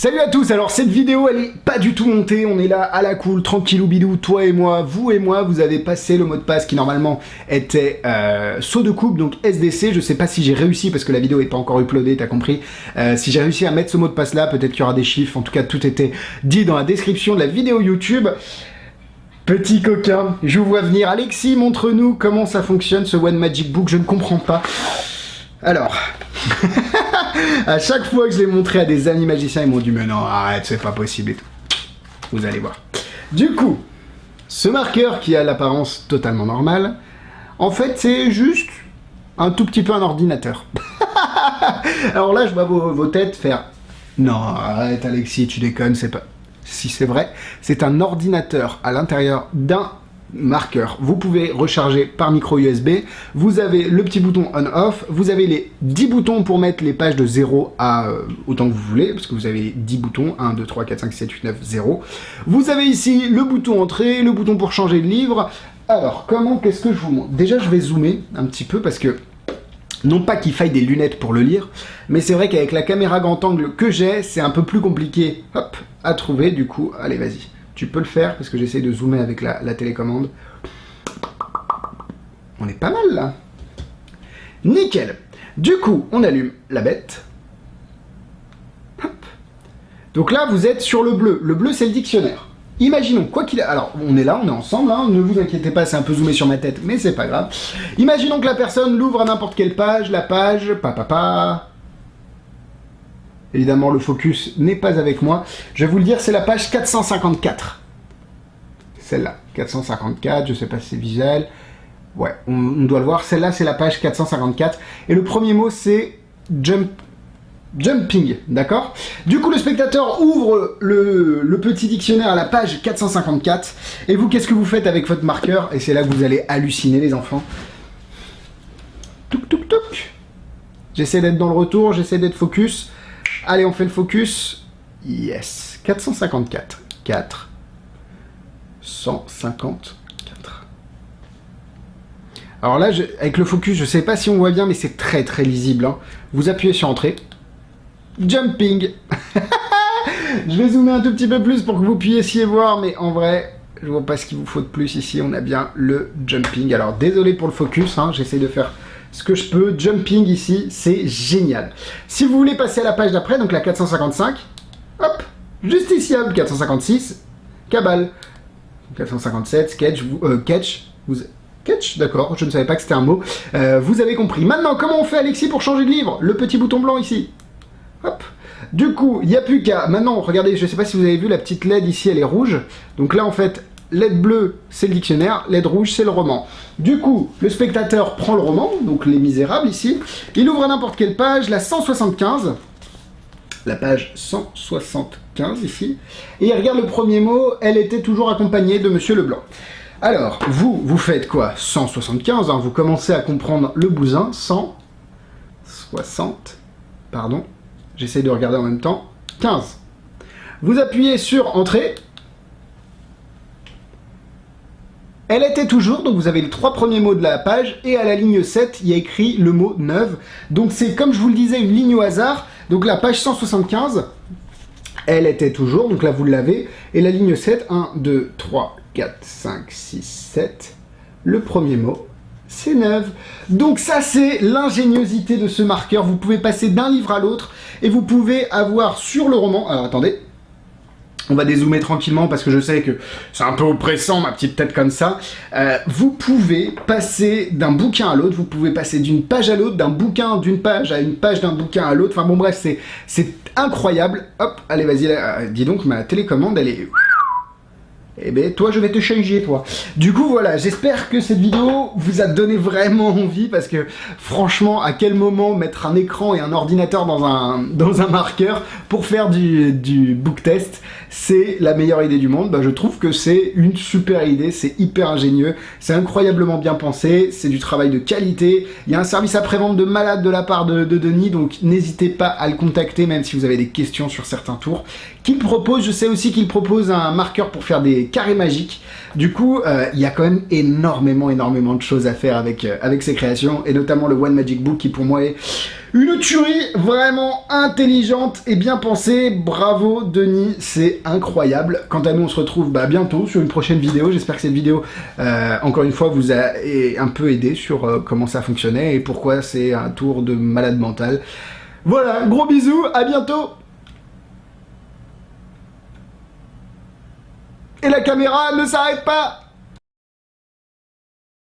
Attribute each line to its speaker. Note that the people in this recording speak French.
Speaker 1: Salut à tous, alors cette vidéo elle est pas du tout montée, on est là à la cool, tranquillou bidou, toi et moi, vous avez passé le mot de passe qui normalement était saut de coupe, donc SDC, je sais pas si j'ai réussi parce que la vidéo est pas encore uploadée, t'as compris, si j'ai réussi à mettre ce mot de passe là, peut-être qu'il y aura des chiffres, en tout cas tout était dit dans la description de la vidéo YouTube. Petit coquin, je vous vois venir. Alexis, montre-nous comment ça fonctionne ce One Magic Book, je ne comprends pas. Alors, à chaque fois que je l'ai montré à des amis magiciens, ils m'ont dit mais non, arrête, c'est pas possible et tout. Vous allez voir. Du coup, ce marqueur qui a l'apparence totalement normale, en fait c'est juste un tout petit peu un ordinateur. Alors là, je vois vos têtes faire non, arrête Alexis, tu déconnes, c'est pas... Si c'est vrai, c'est un ordinateur à l'intérieur d'un marqueur. Vous pouvez recharger par micro USB, vous avez le petit bouton on-off, vous avez les 10 boutons pour mettre les pages de 0 à autant que vous voulez, parce que vous avez 10 boutons, 1, 2, 3, 4, 5, 7, 8, 9, 0. Vous avez ici le bouton entrée, le bouton pour changer de livre. Alors, qu'est-ce que je vous montre? Déjà, je vais zoomer un petit peu, parce que non pas qu'il faille des lunettes pour le lire, mais c'est vrai qu'avec la caméra grand angle que j'ai, c'est un peu plus compliqué hop, à trouver. Du coup, allez, vas-y. Tu peux le faire, parce que j'essaie de zoomer avec la télécommande. On est pas mal, là. Nickel. Du coup, on allume la bête. Hop. Donc là, vous êtes sur le bleu. Le bleu, c'est le dictionnaire. Imaginons, quoi qu'il a... Alors, on est là, on est ensemble, hein, ne vous inquiétez pas, c'est un peu zoomé sur ma tête, mais c'est pas grave. Imaginons que la personne l'ouvre à n'importe quelle page, la page... Évidemment, le focus n'est pas avec moi. Je vais vous le dire, c'est la page 454. Celle-là, 454, je sais pas si c'est visuel. Ouais, on doit le voir. Celle-là, c'est la page 454. Et le premier mot, c'est jumping, d'accord? Du coup, le spectateur ouvre le petit dictionnaire à la page 454. Et vous, qu'est-ce que vous faites avec votre marqueur? Et c'est là que vous allez halluciner, les enfants. Touk, touk, touk. J'essaie d'être dans le retour, j'essaie d'être focus. Allez, on fait le focus. Yes. 454. 4. 154. Alors là, avec le focus, je sais pas si on voit bien, mais c'est très très lisible. Hein. Vous appuyez sur Entrée. Jumping. Je vais zoomer un tout petit peu plus pour que vous puissiez voir, mais en vrai, je vois pas ce qu'il vous faut de plus ici. On a bien le jumping. Alors, désolé pour le focus, hein, j'essaie de faire ce que je peux. Jumping ici, c'est génial. Si vous voulez passer à la page d'après, donc la 455, hop, justiciable, 456, cabale, 457, sketch, catch, d'accord, je ne savais pas que c'était un mot. Vous avez compris. Maintenant, comment on fait, Alexis, pour changer de livre? Le petit bouton blanc ici. Hop. Du coup, il n'y a plus qu'à... Maintenant, regardez, je ne sais pas si vous avez vu, la petite LED ici, elle est rouge. Donc là, en fait, LED bleue, c'est le dictionnaire, LED rouge, c'est le roman. Du coup, le spectateur prend le roman, donc Les Misérables ici, il ouvre à n'importe quelle page, la 175, la page 175 ici, et il regarde le premier mot, elle était toujours accompagnée de Monsieur Leblanc. Alors, vous faites quoi? 175, hein, vous commencez à comprendre le bousin, 160, pardon, j'essaie de regarder en même temps, 15. Vous appuyez sur Entrée. Elle était toujours, donc vous avez les 3 premiers mots de la page, et à la ligne 7, il y a écrit le mot neuve. Donc c'est, comme je vous le disais, une ligne au hasard. Donc la page 175, elle était toujours, donc là vous l'avez. Et la ligne 7, 1, 2, 3, 4, 5, 6, 7. Le premier mot, c'est neuve. Donc ça, c'est l'ingéniosité de ce marqueur. Vous pouvez passer d'un livre à l'autre, et vous pouvez avoir sur le roman... Alors attendez. On va dézoomer tranquillement parce que je sais que c'est un peu oppressant, ma petite tête comme ça. Vous pouvez passer d'un bouquin à l'autre, vous pouvez passer d'une page à l'autre, d'un bouquin d'une page à une page d'un bouquin à l'autre. Enfin bon bref, c'est incroyable. Hop, allez vas-y, dis donc, ma télécommande, elle est... Eh ben, toi, je vais te changer, toi. Du coup, voilà, j'espère que cette vidéo vous a donné vraiment envie, parce que, franchement, à quel moment mettre un écran et un ordinateur dans un marqueur pour faire du book test, c'est la meilleure idée du monde. Bah, je trouve que c'est une super idée, c'est hyper ingénieux, c'est incroyablement bien pensé, c'est du travail de qualité, il y a un service après-vente de malade de la part de Denis, donc n'hésitez pas à le contacter, même si vous avez des questions sur certains tours. qu'il propose. Je sais aussi qu'il propose un marqueur pour faire des carrés magiques. Du coup, il y a quand même énormément de choses à faire avec ses créations, et notamment le One Magic Book qui pour moi est une tuerie vraiment intelligente et bien pensée. Bravo Denis, c'est incroyable. Quant à nous, on se retrouve bientôt sur une prochaine vidéo. J'espère que cette vidéo, encore une fois, vous a un peu aidé sur comment ça fonctionnait et pourquoi c'est un tour de malade mental. Voilà, gros bisous, à bientôt. Et la caméra ne s'arrête pas.